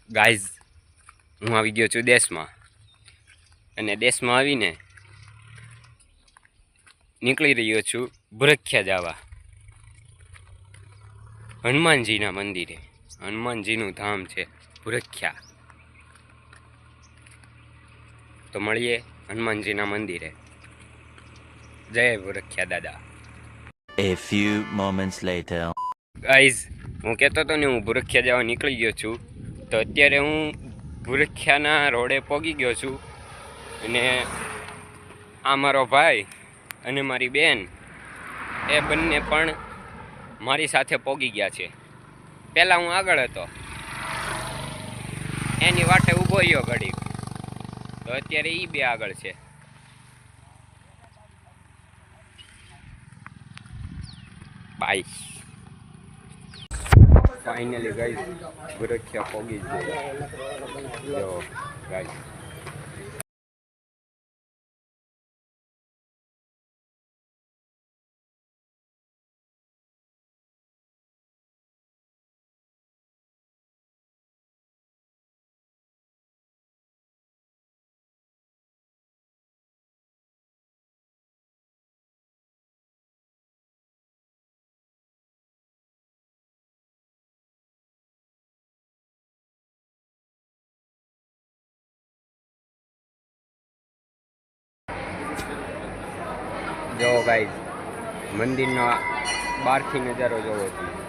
Guys, હું આવી ગયો છું દેશમાં, અને દેશમાં આવીને નીકળી રહ્યો છું ભૂરખિયા જવા, હનુમાનજીના મંદિરે. હનુમાનજીનું ધામ છે ભૂરખિયા. તો મળીએ હનુમાનજીના મંદિરે. જય ભૂરખિયા દાદા. A few moments later. Guys, હું કહેતો હતો ને, હું ભૂરખિયા જવા નીકળી ગયો છું. તો અત્યારે હું ભૂરખિયાના રોડે પહોંચી ગયો છું, અને આ મારો ભાઈ અને મારી બેન એ બંને પણ મારી સાથે પહોંચી ગયા છે. પહેલાં હું આગળ હતો, એની વાટે ઊભો રહ્યો ઘડીક, તો અત્યારે એ બે આગળ છે. બાય. ફાઇનલી ગાઈસ, ભૂરખિયા પહોંચી ગયો. જો ગાઈસ, જો ગાઈસ, મંદિરનો બહારથી નજારો જોવો છું.